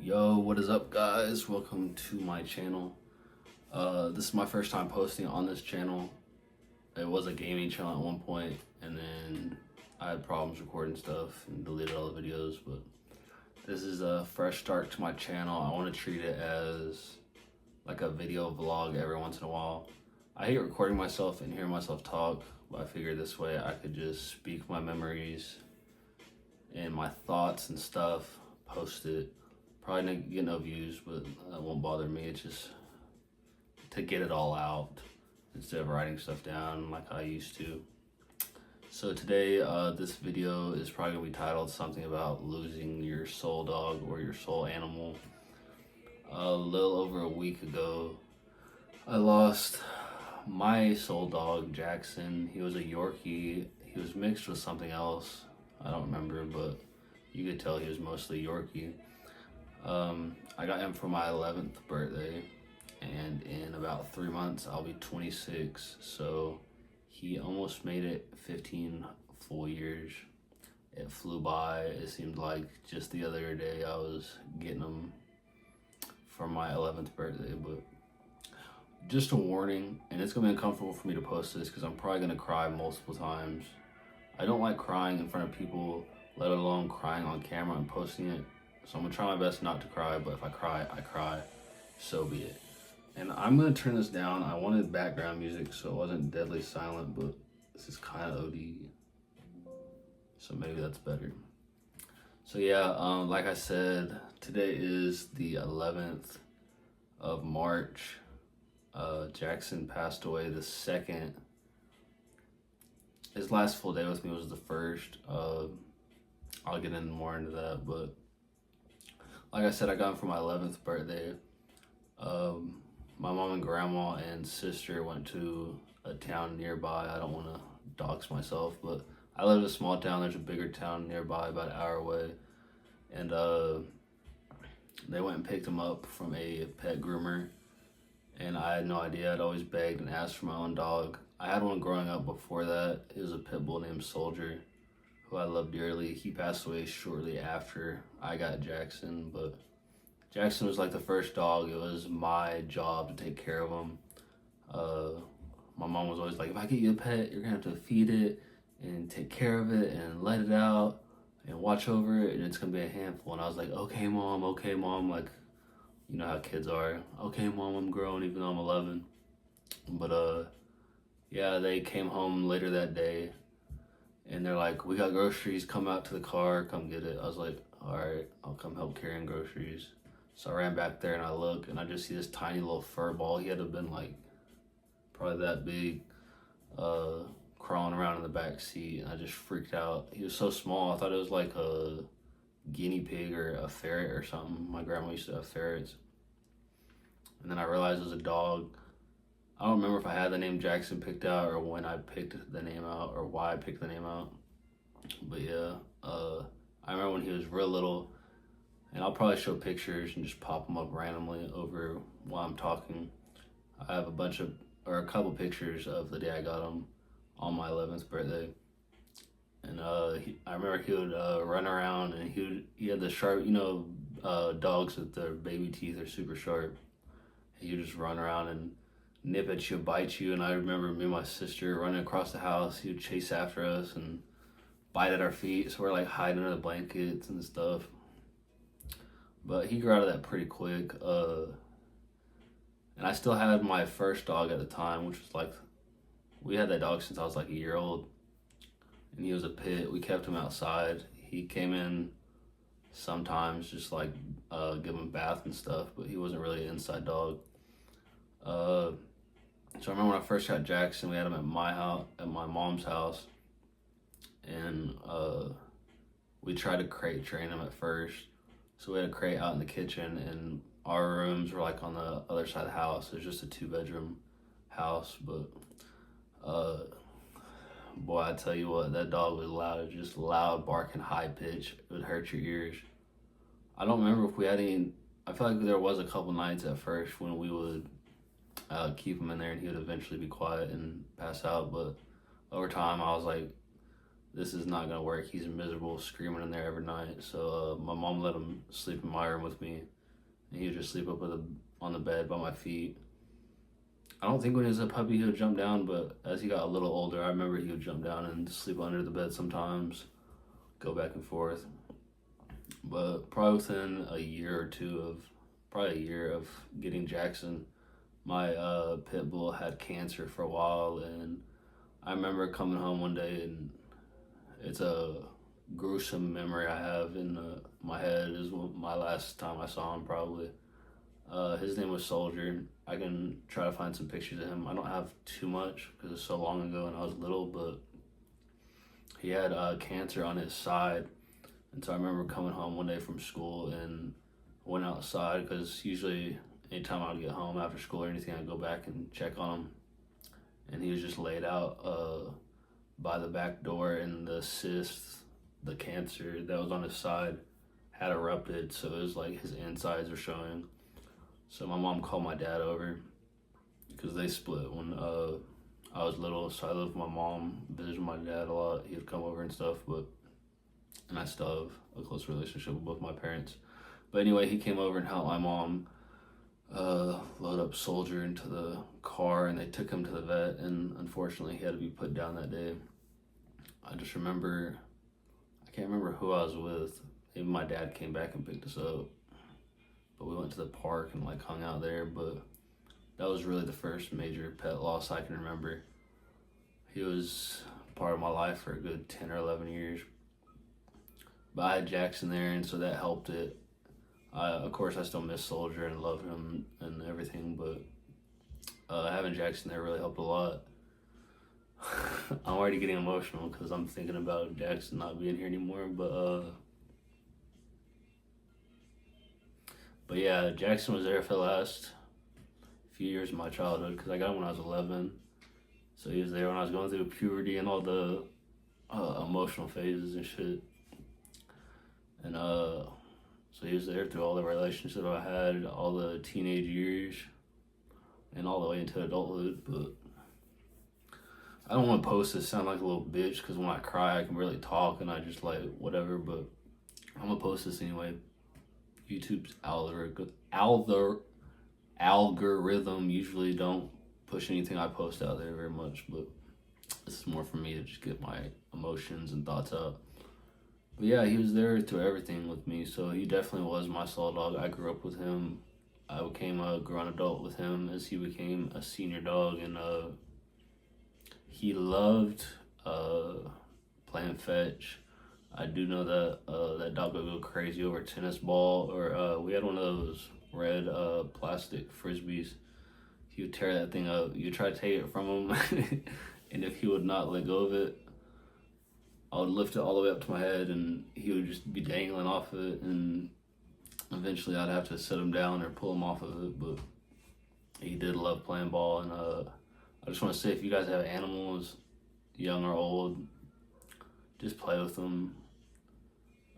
Yo, what is up, guys? Welcome to my channel. This is my first time posting on this channel. It was a gaming channel at one point, and then I had problems recording stuff and deleted all the videos, but this is a fresh start to my channel. I want to treat it as like a video vlog every once in a while. I hate recording myself and hearing myself talk, but I figured this way I could just speak my memories and my thoughts and stuff, post it. Probably not get no views, but that won't bother me. It's just to get it all out instead of writing stuff down like I used to. So today, this video is probably gonna be titled something about losing your soul dog or your soul animal. A little over a week ago, I lost my soul dog, Jaxson. He was a Yorkie. He was mixed with something else. I don't remember, but you could tell he was mostly Yorkie. I got him for my 11th birthday, and in about 3 months I'll be 26, so he almost made it 15 full years. It flew by. It seemed like just the other day I was getting him for my 11th birthday, but just a warning, and it's gonna be uncomfortable for me to post this because I'm probably gonna cry multiple times. I don't like crying in front of people, let alone crying on camera and posting it. So I'm gonna try my best not to cry, but if I cry, I cry. So be it. And I'm gonna turn this down. I wanted background music so it wasn't deadly silent, but this is kind of OD. So maybe that's better. So yeah, like I said, today is the 11th of March. Jaxson passed away the 2nd. His last full day with me was the 1st. I'll get in more into that, but like I said, I got him for my 11th birthday. My mom and grandma and sister went to a town nearby. I don't want to dox myself, but I live in a small town. There's a bigger town nearby, about an hour away. And they went and picked him up from a pet groomer. And I had no idea. I'd always begged and asked for my own dog. I had one growing up before that. It was a pit bull named Soldier, who I love dearly. He passed away shortly after I got Jaxson, but Jaxson was like the first dog. It was my job to take care of him. My mom was always like, if I get you a pet, you're gonna have to feed it and take care of it and let it out and watch over it, and it's gonna be a handful. And I was like, okay mom, like, you know how kids are. Okay mom, I'm grown even though I'm 11. But yeah, they came home later that day and they're like, we got groceries, come out to the car, come get it. I was like, all right, I'll come help carrying groceries. So I ran back there and I look and I just see this tiny little fur ball. He had to have been like probably that big, crawling around in the back seat, and I just freaked out. He was so small. I thought it was like a guinea pig or a ferret or something. My grandma used to have ferrets. And then I realized it was a dog. I don't remember if I had the name Jaxson picked out or when I picked the name out or why I picked the name out. But yeah, I remember when he was real little, and I'll probably show pictures and just pop them up randomly over while I'm talking. I have a couple pictures of the day I got him on my 11th birthday. And I remember he would run around, and he had the sharp, dogs with their baby teeth are super sharp. He would just run around and nip at you, bite you. And I remember me and my sister running across the house. He would chase after us and bite at our feet, so we're like hiding under the blankets and stuff. But he grew out of that pretty quick. And I still had my first dog at the time, which was like, we had that dog since I was like a year old, and he was a pit. We kept him outside. He came in sometimes, just like give him a bath and stuff, but he wasn't really an inside dog. So I remember when I first got Jaxson, we had him at my house, at my mom's house, and we tried to crate train him at first. So we had a crate out in the kitchen, and our rooms were like on the other side of the house. It was just a 2-bedroom house, but boy, I tell you what, that dog was loud. Just loud, barking, high pitch. It would hurt your ears. I don't remember if we had any. I feel like there was a couple nights at first when we would keep him in there and he would eventually be quiet and pass out, but over time I was like, this is not gonna work. He's miserable, screaming in there every night. So my mom let him sleep in my room with me, and he would just sleep up on the bed by my feet. I don't think when he was a puppy he would jump down, but as he got a little older, I remember he would jump down and sleep under the bed sometimes, go back and forth. But probably within a year or two of, probably a year of getting Jaxson, my pit bull had cancer for a while, and I remember coming home one day, and it's a gruesome memory I have in my head. Is my last time I saw him probably. His name was Soldier. I can try to find some pictures of him. I don't have too much because it's so long ago and I was little, but he had cancer on his side. And so I remember coming home one day from school and went outside because usually anytime I would get home after school or anything, I'd go back and check on him. And he was just laid out by the back door, and the cyst, the cancer that was on his side, had erupted. So it was like his insides were showing. So my mom called my dad over because they split when I was little. So I lived with my mom, visited my dad a lot. He would come over and stuff, and I still have a close relationship with both my parents. But anyway, he came over and helped my mom load up Soldier into the car, and they took him to the vet, and unfortunately he had to be put down that day. I just remember, I can't remember who I was with. Maybe my dad came back and picked us up, but we went to the park and like hung out there. But that was really the first major pet loss I can remember. He was part of my life for a good 10 or 11 years. But I had Jaxson there, and so that helped it. Of course, I still miss Soldier and love him and everything, but having Jaxson there really helped a lot. I'm already getting emotional because I'm thinking about Jaxson not being here anymore, but yeah, Jaxson was there for the last few years of my childhood because I got him when I was 11. So he was there when I was going through puberty and all the emotional phases and shit. And so he was there through all the relationships I had, all the teenage years, and all the way into adulthood. But I don't want to post this sound like a little bitch because when I cry I can barely talk and I just like whatever. But I'm gonna post this anyway. YouTube's algorithm usually don't push anything I post out there very much, but this is more for me to just get my emotions and thoughts out. But yeah, he was there through everything with me, so he definitely was my soul dog. I grew up with him. I became a grown adult with him as he became a senior dog, and he loved playing fetch. I do know that that dog would go crazy over a tennis ball, or we had one of those red plastic frisbees. He would tear that thing up. You try to take it from him, and if he would not let go of it, I would lift it all the way up to my head, and he would just be dangling off of it, and eventually I'd have to set him down or pull him off of it. But he did love playing ball, and I just want to say, if you guys have animals, young or old, just play with them.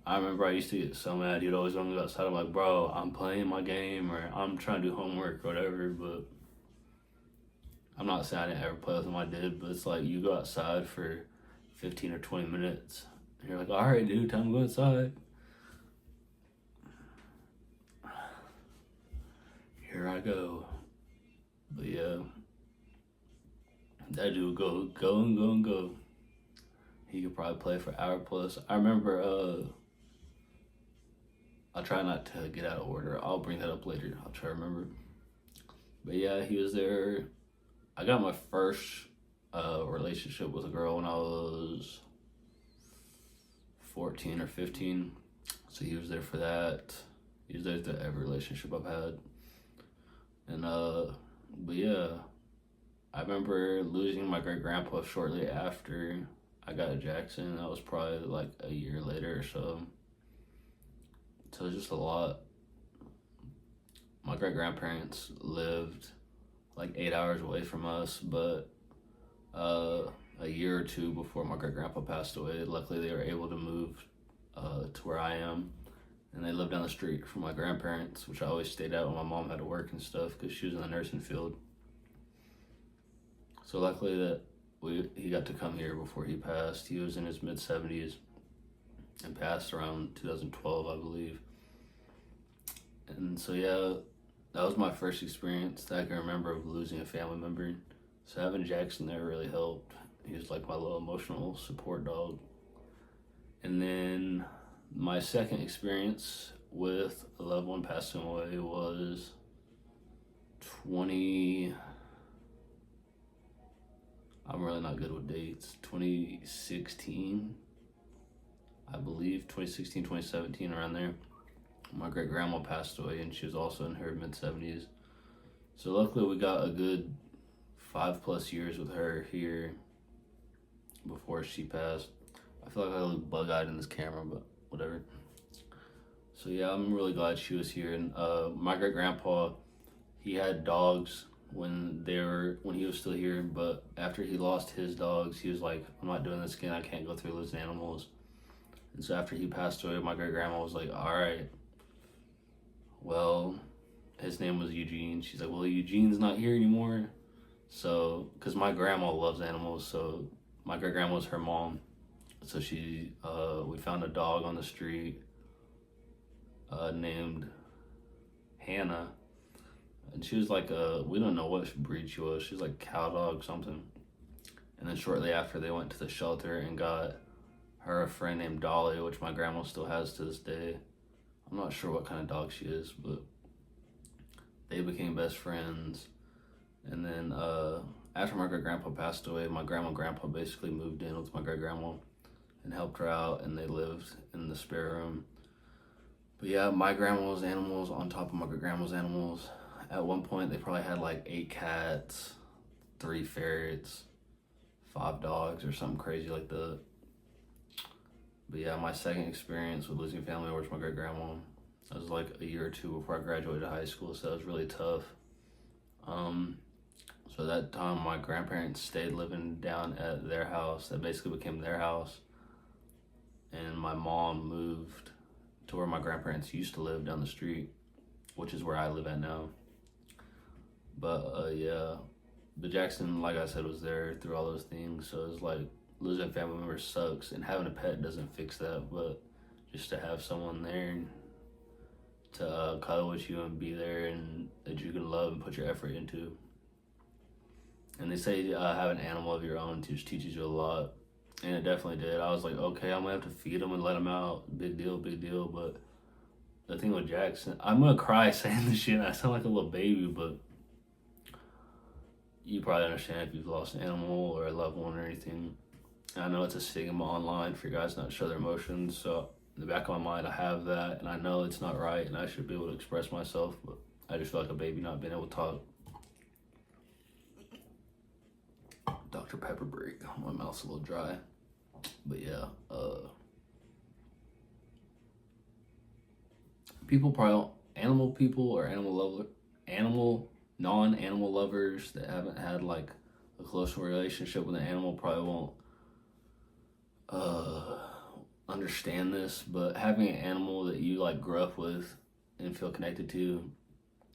I remember I used to get so mad. He'd always want me to go outside. I'm like, bro, I'm playing my game, or I'm trying to do homework or whatever. But I'm not saying I didn't ever play with him. I did, but it's like you go outside for 15 or 20 minutes, and you're like, all right, dude, time to go outside. Here I go. But yeah, that dude would go and go and go. He could probably play for an hour plus. I remember, I'll try not to get out of order. I'll bring that up later. I'll try to remember. But yeah, he was there. I got my first relationship with a girl when I was 14 or 15. So he was there for that. He was there through every relationship I've had. And but yeah, I remember losing my great grandpa shortly after I got a Jaxson. That was probably like a year later or so. So it's just a lot. My great grandparents lived like 8 hours away from us, but a year or two before my great grandpa passed away, luckily they were able to move to where I am, and they lived down the street from my grandparents, which I always stayed at when my mom had to work and stuff because she was in the nursing field. So luckily that he got to come here before he passed. He was in his mid 70s and passed around 2012, I believe. And so yeah, that was my first experience that I can remember of losing a family member. So having Jaxson there really helped. He was like my little emotional support dog. And then my second experience with a loved one passing away was 20. I'm really not good with dates. 2016, I believe. 2016, 2017, around there. My great grandma passed away, and she was also in her mid 70s. So luckily, we got a good 5+ years with her here before she passed. I feel like I look bug eyed in this camera, but whatever. So yeah, I'm really glad she was here. And my great grandpa, he had dogs when he was still here, but after he lost his dogs, he was like, I'm not doing this again. I can't go through losing animals. And so after he passed away, my great grandma was like, all right, well, his name was Eugene. She's like, well, Eugene's not here anymore. So, because my grandma loves animals, so my great grandma was her mom. So we found a dog on the street named Hannah. And she was like we don't know what breed she was. She was like cow dog something. And then shortly after, they went to the shelter and got her a friend named Dolly, which my grandma still has to this day. I'm not sure what kind of dog she is, but they became best friends. And then after my great grandpa passed away, my grandma and grandpa basically moved in with my great grandma and helped her out, and they lived in the spare room. But yeah, my grandma's animals on top of my great grandma's animals. At one point, they probably had like 8 cats, 3 ferrets, 5 dogs, or something crazy like that. But yeah, my second experience with losing family was my great grandma. That was like a year or two before I graduated high school, so that was really tough. So that time, my grandparents stayed living down at their house. That basically became their house. And my mom moved to where my grandparents used to live down the street, which is where I live at now. But yeah, but Jaxson, like I said, was there through all those things. So it's like losing family members sucks, and having a pet doesn't fix that. But just to have someone there to cuddle with you and be there, and that you can love and put your effort into. And they say have an animal of your own just teaches you a lot, and it definitely did. I was like, okay, I'm gonna have to feed them and let them out. Big deal, big deal. But the thing with Jaxson, I'm gonna cry saying this shit. I sound like a little baby, but you probably understand if you've lost an animal or a loved one or anything. And I know it's a stigma online for guys not to show their emotions, so in the back of my mind I have that, and I know it's not right, and I should be able to express myself, but I just feel like a baby not being able to talk. Dr. Pepper break. My mouth's a little dry. But yeah, people probably, animal people or non-animal lovers that haven't had like a close relationship with an animal probably won't understand this, but having an animal that you like grew up with and feel connected to,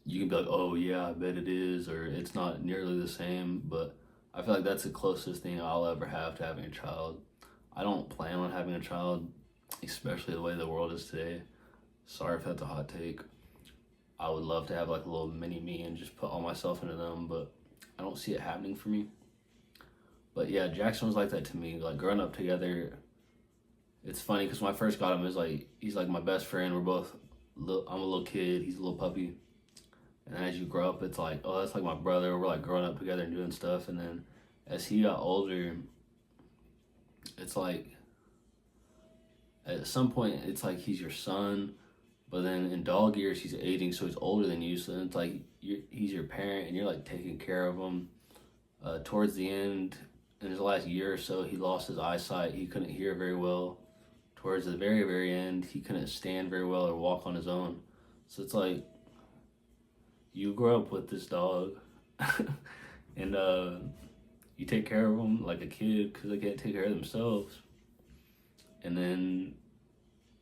you can be like, oh yeah, I bet it is, or it's not nearly the same. But I feel like that's the closest thing I'll ever have to having a child. I don't plan on having a child, especially the way the world is today. Sorry if that's a hot take. I would love to have like a little mini me and just put all myself into them, but I don't see it happening for me. But yeah, Jaxson was like that to me. Like growing up together, it's funny because when I first got him, he's like my best friend. I'm a little kid, he's a little puppy. And then as you grow up, it's like, oh, that's like my brother. We're like growing up together and doing stuff. And then as he got older, it's like at some point it's like he's your son, but then in dog years he's aging, so he's older than you. So then it's like he's your parent, and you're like taking care of him. Towards the end, in his last year or so, he lost his eyesight. He couldn't hear very well. Towards the very, very end, he couldn't stand very well or walk on his own. So it's like you grow up with this dog, and you take care of them like a kid because they can't take care of themselves. And then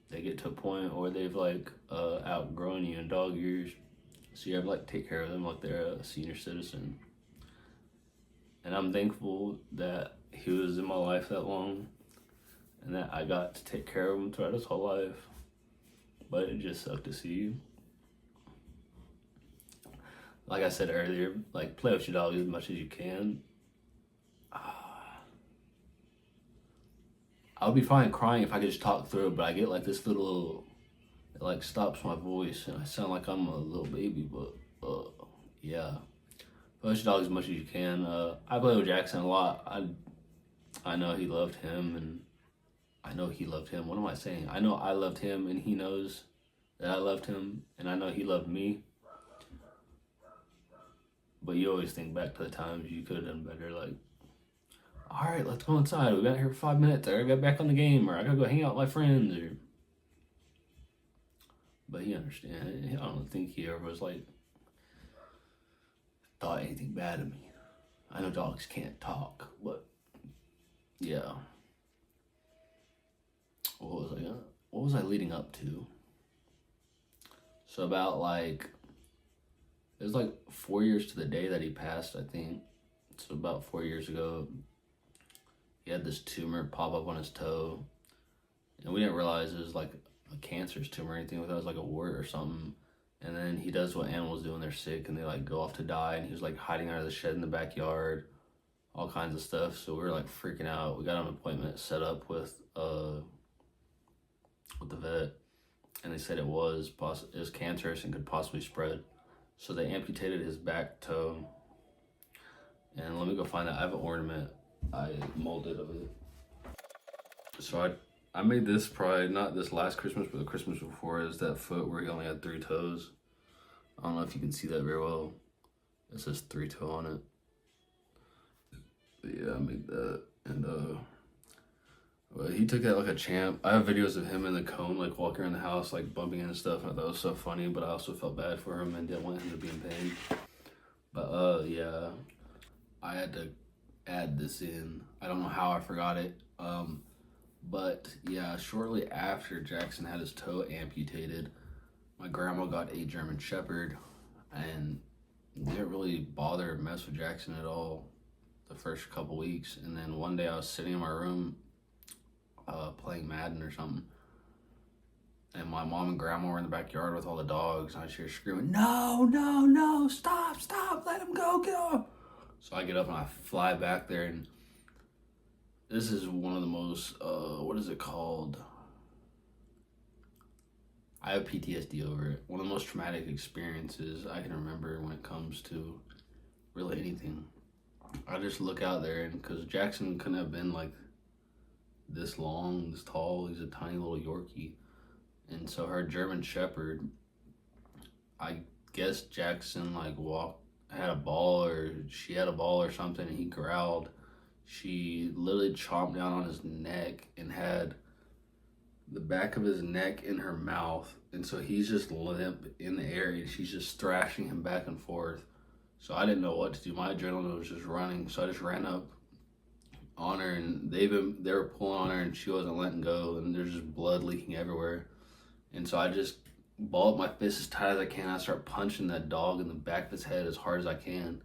they get to a point where they've like outgrown you in dog years, so you have to like take care of them like they're a senior citizen. And I'm thankful that he was in my life that long and that I got to take care of him throughout his whole life. But it just sucked to see. Like I said earlier, like, play with your dog as much as you can. I'll be fine crying if I could just talk through it, but I get like this little, it like stops my voice and I sound like I'm a little baby, but yeah. Play with your dog as much as you can. I play with Jaxson a lot. I know he loved him, and I know he loved him. What am I saying? I know I loved him, and he knows that I loved him, and I know he loved me. But you always think back to the times you could have done better, like, all right, let's go inside. We got here for 5 minutes. I gotta get back on the game, or I gotta go hang out with my friends. Or... But he understands. I don't think he ever was like, thought anything bad of me. I know dogs can't talk, but yeah. What was I leading up to? So about like, it was like 4 years to the day that he passed, I think. So about 4 years ago, he had this tumor pop up on his toe, and we didn't realize it was like a cancerous tumor or anything. We thought it was like a wart or something. And then he does what animals do when they're sick and they like go off to die, and he was like hiding out of the shed in the backyard, all kinds of stuff. So we were like freaking out. We got an appointment set up with the vet, and they said it was cancerous and could possibly spread. So they amputated his back toe. And let me go find that. I have an ornament I molded of it. So I made this probably not this last Christmas, but the Christmas before. Is that foot where he only had 3 toes. I don't know if you can see that very well. It says 3 toe on it. But yeah, I made that. And well, he took that like a champ. I have videos of him in the cone, like walking around the house, like bumping into stuff. I thought it was so funny, but I also felt bad for him and didn't want him to be in pain. But yeah, I had to add this in. I don't know how I forgot it. But yeah, shortly after Jaxson had his toe amputated, my grandma got a German Shepherd, and didn't really bother or mess with Jaxson at all the first couple weeks. And then one day I was sitting in my room playing Madden or something, and my mom and grandma were in the backyard with all the dogs, and I hear screaming, no, no, no, stop, let him go, get off. So I get up and I fly back there, and this is one of the most, what is it called? I have PTSD over it. One of the most traumatic experiences I can remember when it comes to really anything. I just look out there, and because Jaxson couldn't have been like this long, this tall, he's a tiny little Yorkie. And so her German Shepherd, I guess Jaxson like had a ball, or she had a ball or something, and he growled. She literally chomped down on his neck and had the back of his neck in her mouth, and so he's just limp in the air, and she's just thrashing him back and forth. So I didn't know what to do. My adrenaline was just running, so I just ran up on her, and they were pulling on her, and she wasn't letting go, and there's just blood leaking everywhere. And so I just ball up my fist as tight as I can. I start punching that dog in the back of his head as hard as I can,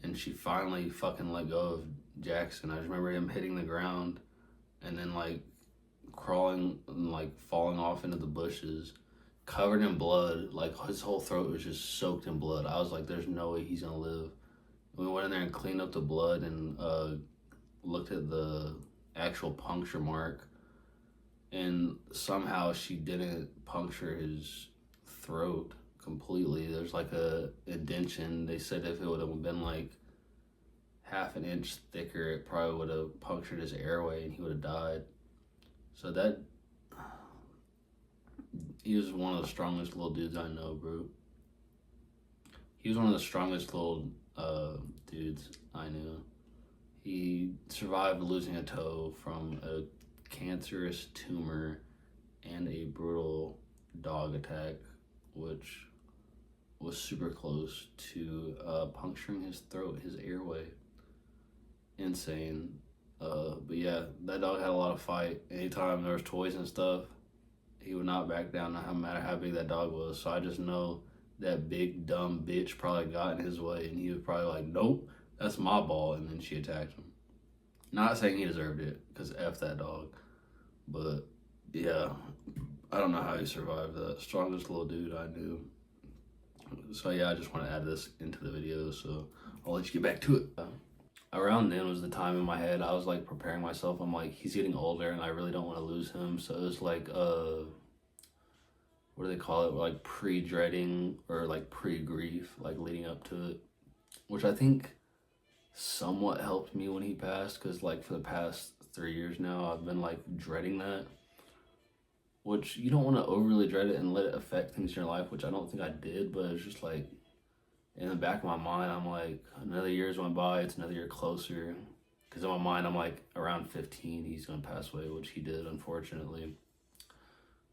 and she finally fucking let go of Jaxson. I just remember him hitting the ground and then like crawling and like falling off into the bushes, covered in blood. Like his whole throat was just soaked in blood. I was like, there's no way he's gonna live. We went in there and cleaned up the blood and looked at the actual puncture mark, and somehow she didn't puncture his throat completely. There's like a indentation. They said if it would have been like half an inch thicker, it probably would have punctured his airway and he would have died. So that, he was one of the strongest little dudes I know, bro. He was one of the strongest little dudes I knew. He survived losing a toe from a cancerous tumor and a brutal dog attack, which was super close to puncturing his throat, his airway. Insane. But yeah, that dog had a lot of fight. Anytime there was toys and stuff, he would not back down, no matter how big that dog was. So I just know that big dumb bitch probably got in his way, and he was probably like, nope, That's my ball, and then she attacked him. Not saying he deserved it, because F that dog. But, yeah, I don't know how he survived that. Strongest little dude I knew. So, yeah, I just want to add this into the video, so I'll let you get back to it. Around then was the time in my head I was, like, preparing myself. I'm like, he's getting older, and I really don't want to lose him. So it was like, what do they call it? Like, pre-dreading or, like, pre-grief, like, leading up to it. Which I think somewhat helped me when he passed, because like for the past 3 years now I've been like dreading that, which you don't want to overly dread it and let it affect things in your life, which I don't think I did, but it's just like in the back of my mind I'm like, another year's went by, it's another year closer, because in my mind I'm like, around 15 he's gonna pass away, which he did, unfortunately.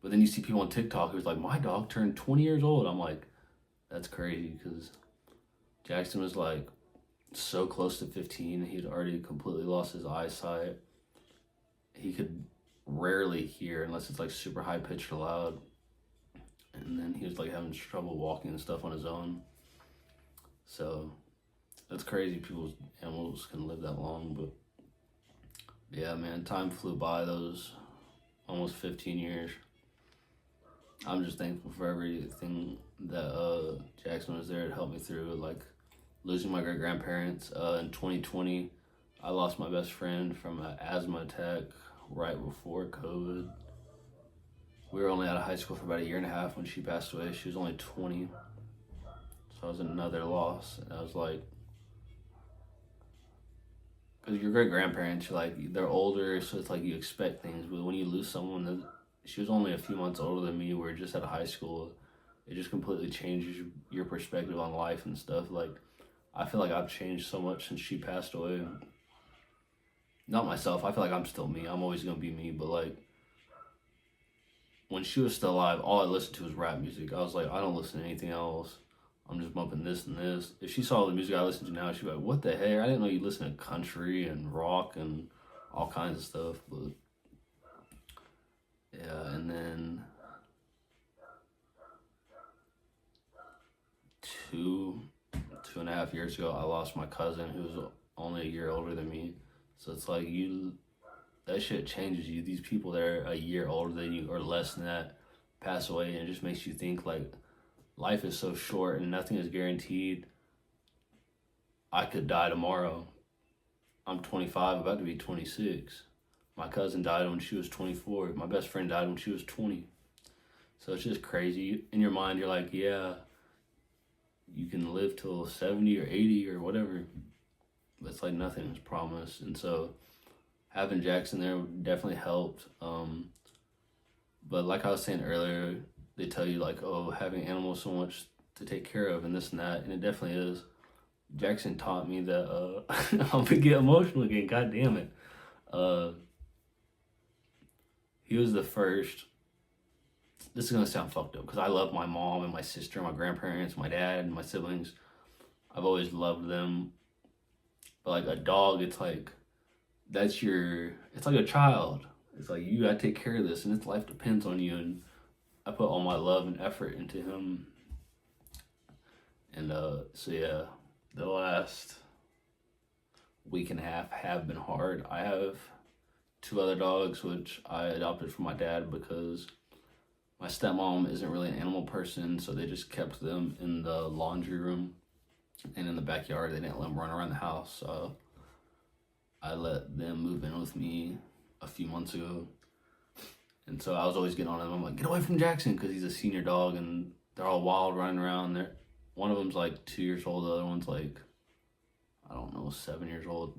But then you see people on TikTok who's like, my dog turned 20 years old. I'm like, that's crazy, because Jaxson was like so close to 15. He'd already completely lost his eyesight. He could rarely hear unless it's like super high pitched or loud. And then he was like having trouble walking and stuff on his own. So that's crazy. Animals can live that long. But yeah, man, time flew by those almost 15 years. I'm just thankful for everything that Jaxson was there to help me through, like losing my great-grandparents. In 2020, I lost my best friend from an asthma attack right before COVID. We were only out of high school for about 1.5 years when she passed away. She was only 20. So it was another loss. And I was like, because your great-grandparents, they're older, so it's like you expect things. But when you lose someone, she was only a few months older than me. We were just out of high school. It just completely changes your perspective on life and stuff. Like, I feel like I've changed so much since she passed away. Not myself. I feel like I'm still me. I'm always going to be me. But, like, when she was still alive, all I listened to was rap music. I was like, I don't listen to anything else. I'm just bumping this and this. If she saw the music I listen to now, she'd be like, what the heck? I didn't know you listen to country and rock and all kinds of stuff. But, yeah, and then 2.5 years ago, I lost my cousin who was only a year older than me. So it's like that shit changes you. These people that are a year older than you or less than that pass away, and it just makes you think like life is so short and nothing is guaranteed. I could die tomorrow. I'm 25, about to be 26. My cousin died when she was 24. My best friend died when she was 20. So it's just crazy. In your mind, you're like, yeah, you can live till 70 or 80 or whatever. But it's like nothing is promised. And so having Jaxson there definitely helped. But like I was saying earlier, they tell you like, oh, having animals so much to take care of and this and that. And it definitely is. Jaxson taught me that I'm gonna get emotional again. God damn it. He was the first. This is gonna sound fucked up because I love my mom and my sister, my grandparents, my dad, and my siblings. I've always loved them. But like a dog, it's like it's like a child. It's like you gotta take care of this, and its life depends on you. And I put all my love and effort into him. And so yeah, the last week and a half have been hard. I have 2 other dogs which I adopted from my dad because my stepmom isn't really an animal person, so they just kept them in the laundry room and in the backyard. They didn't let them run around the house. So I let them move in with me a few months ago. And so I was always getting on them. I'm like, get away from Jaxson, because he's a senior dog and they're all wild running around. One of them's like 2 years old. The other one's like, I don't know, 7 years old.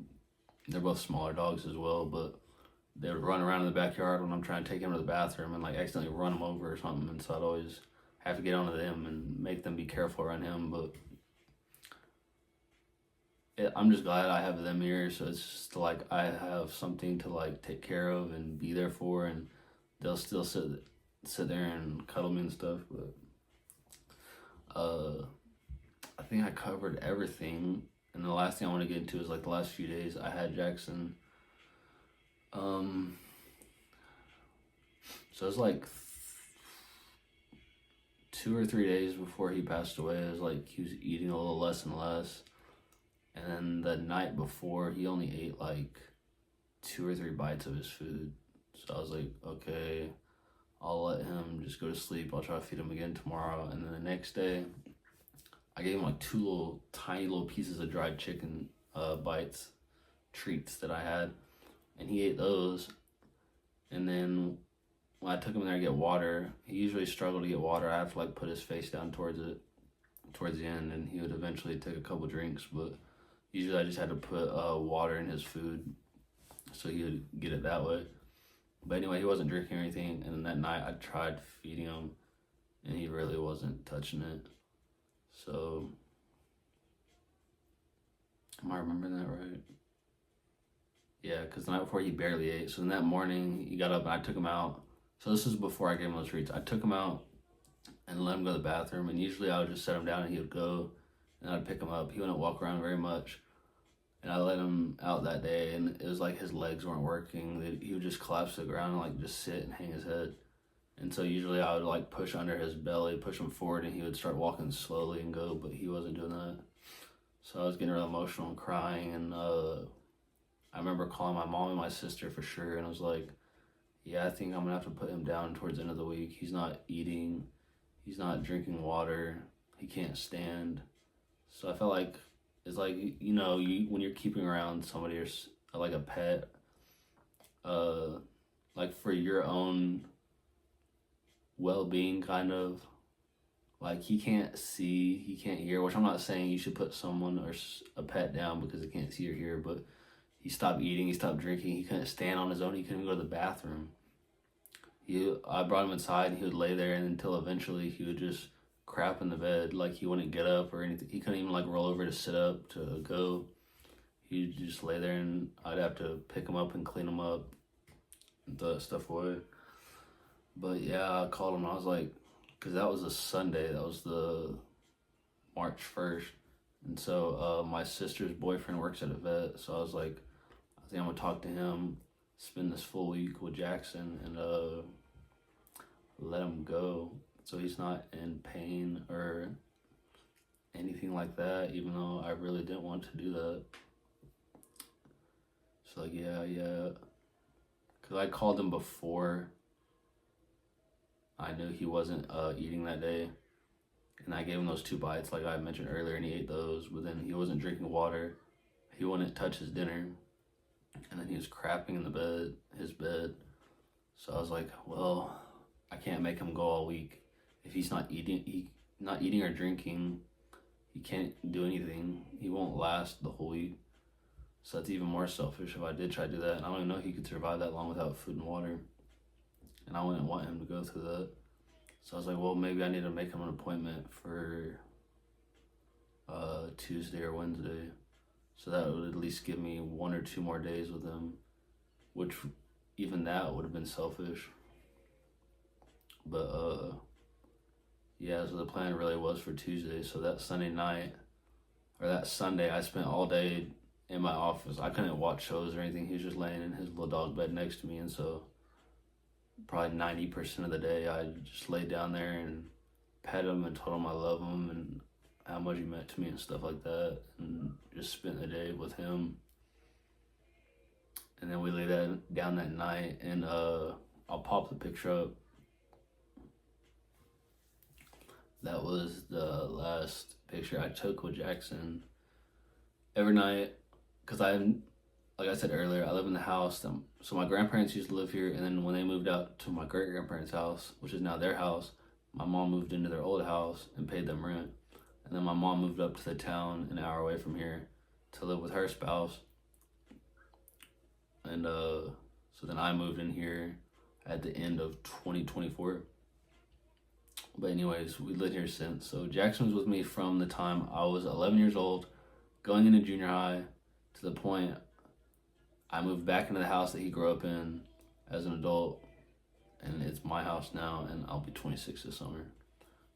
They're both smaller dogs as well, but they would run around in the backyard when I'm trying to take him to the bathroom and like accidentally run him over or something. And so I'd always have to get onto them and make them be careful around him. But I'm just glad I have them here. So it's just like I have something to like take care of and be there for, and they'll still sit there and cuddle me and stuff. But I think I covered everything. And the last thing I want to get into is like the last few days I had Jaxson. So it was like 2 or 3 days before he passed away. It was like he was eating a little less and less. And then the night before, he only ate like 2 or 3 bites of his food. So I was like, okay, I'll let him just go to sleep. I'll try to feed him again tomorrow. And then the next day, I gave him like 2 tiny little pieces of dried chicken bites, treats that I had. And he ate those. And then when I took him there to get water, he usually struggled to get water. I have to like put his face down towards the end, and he would eventually take a couple drinks. But usually I just had to put water in his food so he would get it that way. But anyway, he wasn't drinking or anything. And then that night I tried feeding him, and he really wasn't touching it. So, am I remembering that right? Yeah, because the night before he barely ate. So then that morning he got up and I took him out. So this is before I gave him those treats. I took him out and let him go to the bathroom. And usually I would just set him down and he would go, and I'd pick him up. He wouldn't walk around very much. And I let him out that day, and it was like his legs weren't working. He would just collapse to the ground and like just sit and hang his head. And so usually I would like push under his belly, push him forward, and he would start walking slowly and go, but he wasn't doing that. So I was getting real emotional and crying, and I remember calling my mom and my sister for sure, and I was like, yeah, I think I'm gonna have to put him down towards the end of the week. He's not eating, he's not drinking water, he can't stand. So I felt like it's like, you know, when you're keeping around somebody or like a pet, like for your own well-being, kind of, like he can't see, he can't hear, which I'm not saying you should put someone or a pet down because they can't see or hear, but he stopped eating, he stopped drinking, he couldn't stand on his own, he couldn't go to the bathroom. I brought him inside and he would lay there, and until eventually he would just crap in the bed. Like he wouldn't get up or anything. He couldn't even like roll over to sit up to go. He'd just lay there, and I'd have to pick him up and clean him up and throw that stuff away. But yeah, I called him and I was like, because that was a Sunday, that was the March 1st. And so my sister's boyfriend works at a vet, so I was like, I think I'm gonna talk to him, spend this full week with Jaxson, and let him go so he's not in pain or anything like that, even though I really didn't want to do that. So like, yeah, because I called him before I knew he wasn't eating that day, and I gave him those 2 bites like I mentioned earlier, and he ate those, but then he wasn't drinking water, he wouldn't touch his dinner, and then he was crapping in his bed. So I was like, well, I can't make him go all week. If he's not eating or drinking, he can't do anything. He won't last the whole week. So that's even more selfish if I did try to do that. And I don't even know if he could survive that long without food and water. And I wouldn't want him to go through that. So I was like, well, maybe I need to make him an appointment for Tuesday or Wednesday. So that would at least give me 1 or 2 more days with him, which even that would have been selfish. But yeah, so the plan really was for Tuesday. So that Sunday night, or that Sunday, I spent all day in my office. I couldn't watch shows or anything. He was just laying in his little dog bed next to me, and so probably 90% of the day I just laid down there and pet him and told him I love him and how much he meant to me and stuff like that, and just spent the day with him. And then we laid down that night, and I'll pop the picture up. That was the last picture I took with Jaxson. Every night, because like I said earlier, I live in the house. So my grandparents used to live here, and then when they moved out to my great-grandparents' house, which is now their house, my mom moved into their old house and paid them rent. And then my mom moved up to the town an hour away from here to live with her spouse. And so then I moved in here at the end of 2024. But anyways, we lived here since. So Jaxson was with me from the time I was 11 years old, going into junior high, to the point I moved back into the house that he grew up in as an adult, and it's my house now, and I'll be 26 this summer.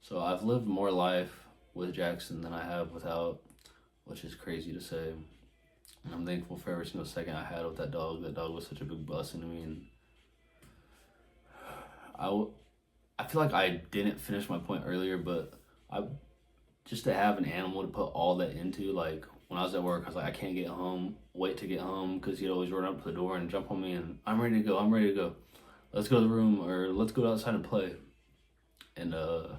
So I've lived more life with Jaxson than I have without, which is crazy to say. And I'm thankful for every single second I had with that dog. That dog was such a big blessing to me, and I feel like I didn't finish my point earlier, but just to have an animal to put all that into, like when I was at work, I was like, I can't get home, wait to get home, because he'd always run up to the door and jump on me, and I'm ready to go, I'm ready to go. Let's go to the room, or let's go outside and play. And so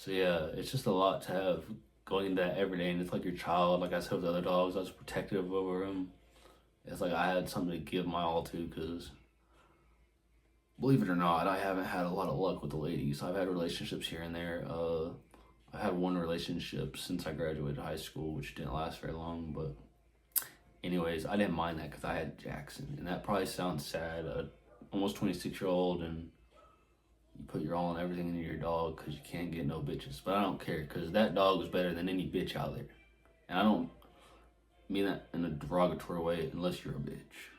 yeah, it's just a lot to have going into that every day, and it's like your child. Like I said with the other dogs, I was protective over him. It's like I had something to give my all to, because believe it or not, I haven't had a lot of luck with the ladies. I've had relationships here and there. I had one relationship since I graduated high school, which didn't last very long, but anyways, I didn't mind that because I had Jaxson, and that probably sounds sad. Almost 26-year-old, and you put your all and everything into your dog because you can't get no bitches. But I don't care, because that dog was better than any bitch out there. And I don't mean that in a derogatory way unless you're a bitch.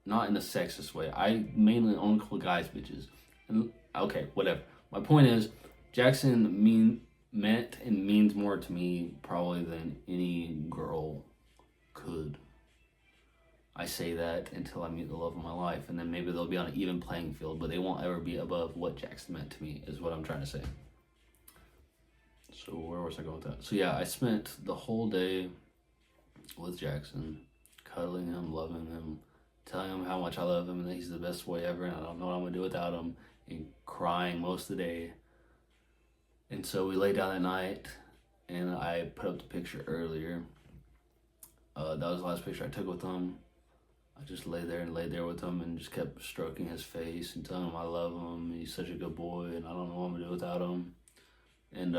Not in a sexist way. I mainly only call guys bitches. And, okay, whatever. My point is, Jaxson meant and means more to me probably than any girl could. I say that until I meet the love of my life, and then maybe they'll be on an even playing field, but they won't ever be above what Jaxson meant to me, is what I'm trying to say. So where was I going with that? So yeah, I spent the whole day with Jaxson, cuddling him, loving him, telling him how much I love him and that he's the best boy ever, and I don't know what I'm gonna do without him, and crying most of the day. And so we laid down at night, and I put up the picture earlier. That was the last picture I took with him. I just laid there with him and just kept stroking his face and telling him I love him. He's such a good boy, and I don't know what I'm gonna do without him. And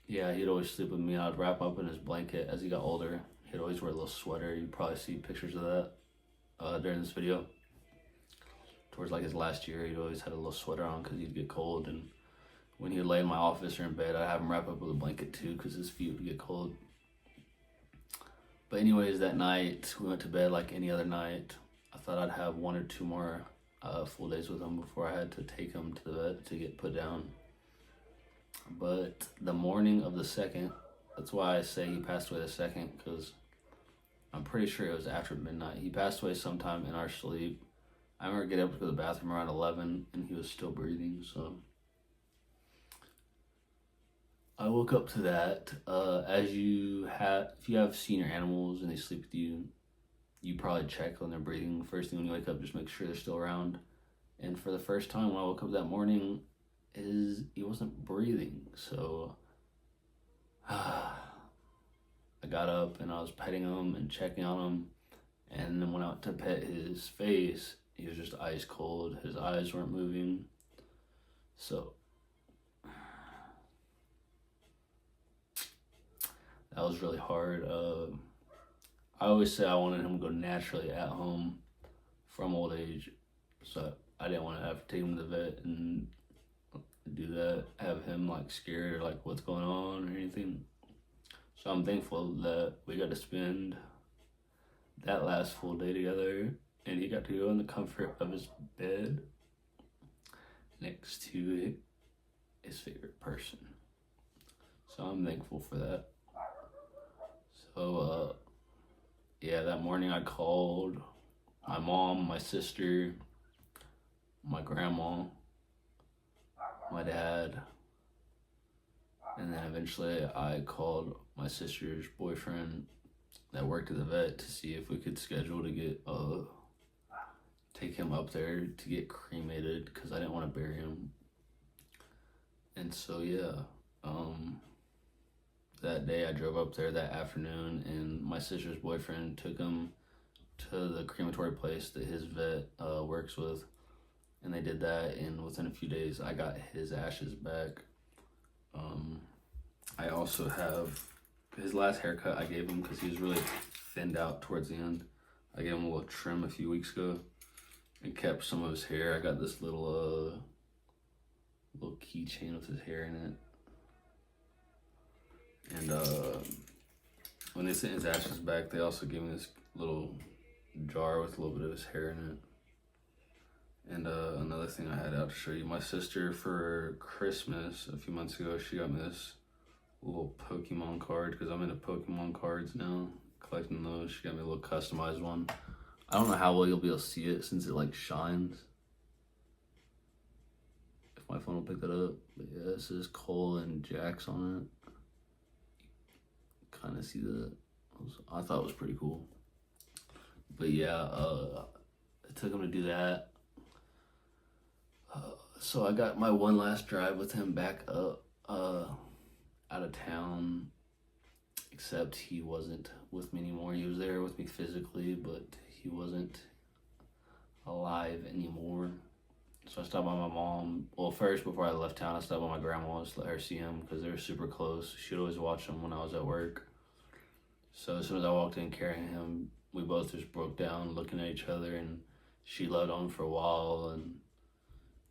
yeah, he'd always sleep with me. I'd wrap up in his blanket as he got older. He'd always wear a little sweater. You'd probably see pictures of that during this video. Towards like his last year, he'd always had a little sweater on because he'd get cold. And when he would lay in my office or in bed, I'd have him wrap up with a blanket too because his feet would get cold. But anyways, that night, we went to bed like any other night. I thought I'd have 1 or 2 more full days with him before I had to take him to the vet to get put down. But the morning of the 2nd, that's why I say he passed away the 2nd, because I'm pretty sure it was after midnight. He passed away sometime in our sleep. I remember getting up to go to the bathroom around 11, and he was still breathing, so I woke up to that. If you have senior animals and they sleep with you, you probably check on their breathing. First thing when you wake up, just make sure they're still around. And for the first time when I woke up that morning, he wasn't breathing. So I got up and I was petting him and checking on him. And then when I went to pet his face, he was just ice cold. His eyes weren't moving. So that was really hard. I always say I wanted him to go naturally at home from old age. So I didn't want to have to take him to the vet and do that, have him like scared or like what's going on or anything. So I'm thankful that we got to spend that last full day together, and he got to go in the comfort of his bed next to his favorite person. So I'm thankful for that. So yeah, that morning I called my mom, my sister, my grandma, my dad, and then eventually I called my sister's boyfriend that worked at the vet to see if we could schedule to get take him up there to get cremated, because I didn't want to bury him. And so yeah, that day I drove up there that afternoon, and my sister's boyfriend took him to the crematory place that his vet works with, and they did that, and within a few days I got his ashes back. I also have his last haircut I gave him because he was really thinned out towards the end. I gave him a little trim a few weeks ago and kept some of his hair. I got this little keychain with his hair in it. And when they sent his ashes back, they also gave me this little jar with a little bit of his hair in it. And another thing I had out to show you, my sister for Christmas a few months ago, she got me this little Pokemon card, because I'm into Pokemon cards now, collecting those. She got me a little customized one. I don't know how well you'll be able to see it since it like shines, if my phone will pick that up. But yeah, it says Cole and Jax on it. kind of see that. I thought it was pretty cool. But yeah, it took him to do that. So I got my one last drive with him back up out of town, except he wasn't with me anymore. He was there with me physically, but he wasn't alive anymore. So I stopped by my mom. Well, first, before I left town, I stopped by my grandma just to let her see him because they were super close. She'd always watch him when I was at work. So as soon as I walked in carrying him, we both just broke down looking at each other, and she loved on him for a while and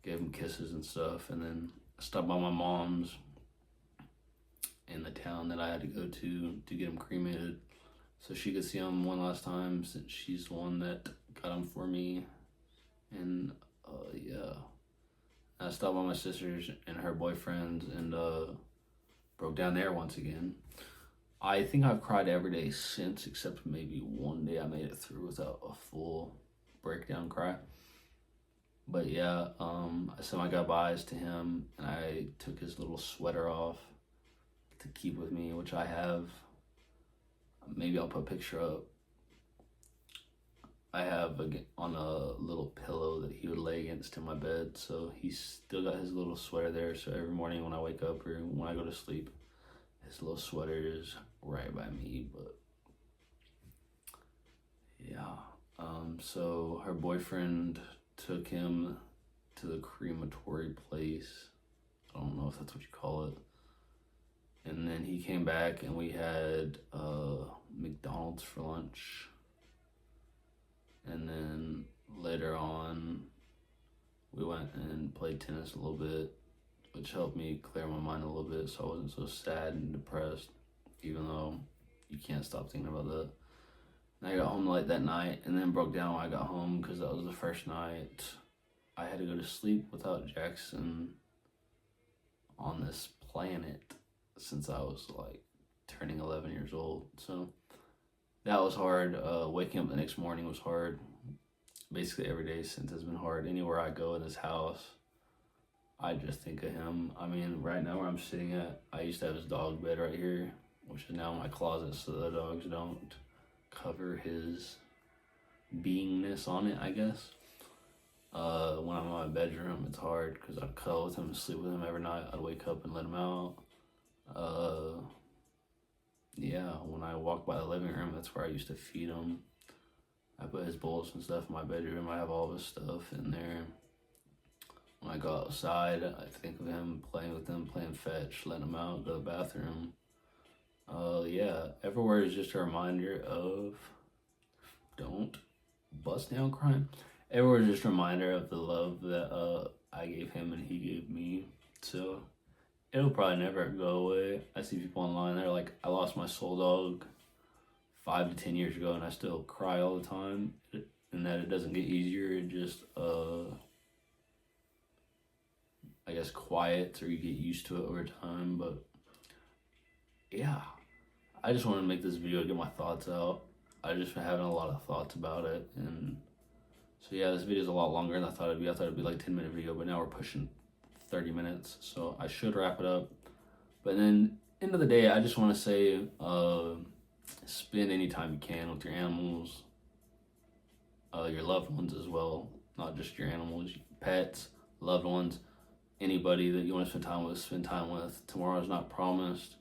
gave him kisses and stuff. And then I stopped by my mom's in the town that I had to go to get him cremated so she could see him one last time, since she's the one that got him for me. And yeah, I stopped by my sister's and her boyfriend's and broke down there once again. I think I've cried every day since, except maybe one day I made it through without a full breakdown cry. But yeah, I sent my goodbyes to him, and I took his little sweater off to keep with me, which I have. Maybe I'll put a picture up. I have on a little pillow that he would lay against in my bed, so he's still got his little sweater there. So every morning when I wake up or when I go to sleep, his little sweater is right by me. But yeah, so her boyfriend took him to the crematory place. I don't know if that's what you call it. And then he came back and we had McDonald's for lunch. And then later on, we went and played tennis a little bit, which helped me clear my mind a little bit so I wasn't so sad and depressed, even though you can't stop thinking about that. And I got home late that night and then broke down when I got home because that was the first night I had to go to sleep without Jaxson on this planet since I was like turning 11 years old. So that was hard. Waking up the next morning was hard. Basically every day since has been hard. Anywhere I go in this house, I just think of him. I mean, right now where I'm sitting at, I used to have his dog bed right here, which is now in my closet so the dogs don't cover his beingness on it, I guess. When I'm in my bedroom, it's hard because I cuddle with him and sleep with him every night. I'd wake up and let him out. Yeah, when I walk by the living room, that's where I used to feed him. I put his bowls and stuff in my bedroom. I have all of his stuff in there. When I go outside, I think of him, playing with him, playing fetch, letting him out, go to the bathroom. Yeah, everywhere is just a reminder of don't bust down crying. Everywhere is just a reminder of the love that I gave him and he gave me. So it'll probably never go away. I see people online, they're like, I lost my soul dog 5 to 10 years ago and I still cry all the time. And that it doesn't get easier, it just, I guess, quiets or you get used to it over time. But yeah, I just wanted to make this video to get my thoughts out. I've just been having a lot of thoughts about it. And so yeah, this video is a lot longer than I thought it'd be. I thought it'd be like 10-minute video, but now we're pushing 30 minutes, so I should wrap it up. But then end of the day, I just want to say spend any time you can with your animals, your loved ones as well, not just your animals, pets, loved ones, anybody that you want to spend time with. Tomorrow's not promised.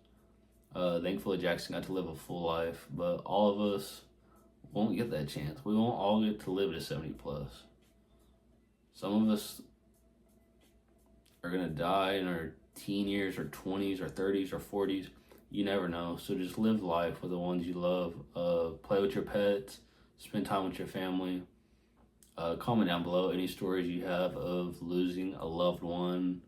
Thankfully Jaxson got to live a full life, but all of us won't get that chance. We won't all get to live to 70 plus. Some of us are gonna die in our teen years or 20s or 30s or 40s. You never know. So just live life with the ones you love. Play with your pets, spend time with your family. Comment down below any stories you have of losing a loved one,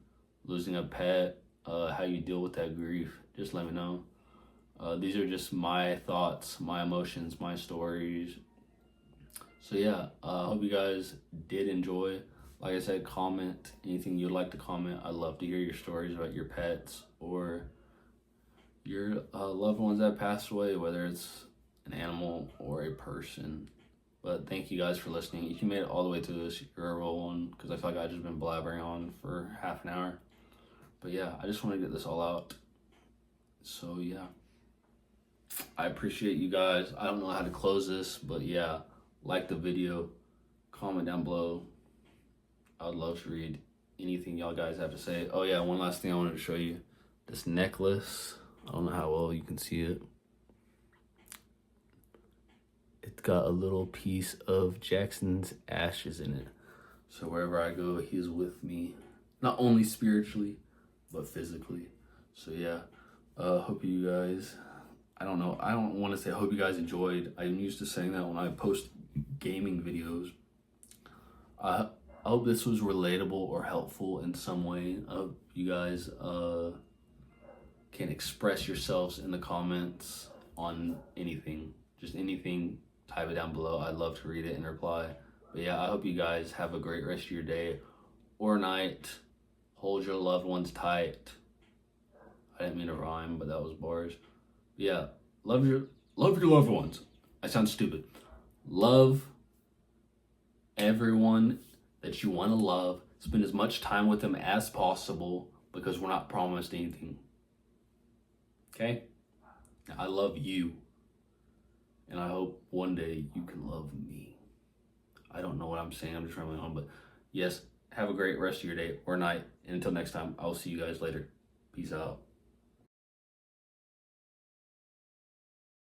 losing a pet, how you deal with that grief. Just let me know. These are just my thoughts, my emotions, my stories. So yeah, I hope you guys did enjoy. Like I said, comment anything you'd like to comment. I'd love to hear your stories about your pets or your loved ones that passed away, whether it's an animal or a person. But thank you guys for listening. If you made it all the way through this, you're a real one, because I feel like I've just been blabbering on for half an hour. But yeah, I just want to get this all out. So yeah. I appreciate you guys. I don't know how to close this, but yeah, like the video, comment down below. I would love to read anything y'all guys have to say. Oh yeah, one last thing I wanted to show you. This necklace. I don't know how well you can see it. It's got a little piece of Jaxson's ashes in it. So wherever I go, he's with me. Not only spiritually, but physically. So yeah, hope you guys, I don't want to say hope you guys enjoyed. I'm used to saying that when I post gaming videos. I hope this was relatable or helpful in some way. I hope you guys can express yourselves in the comments on anything. Just anything, type it down below. I'd love to read it and reply. But yeah, I hope you guys have a great rest of your day or night. Hold your loved ones tight. I didn't mean to rhyme, but that was bars. Yeah, love your loved ones. I sound stupid. Love everyone that you want to love. Spend as much time with them as possible, because we're not promised anything. Okay? I love you. And I hope one day you can love me. I don't know what I'm saying. I'm just rambling on. But yes, have a great rest of your day or night. And until next time, I'll see you guys later. Peace out.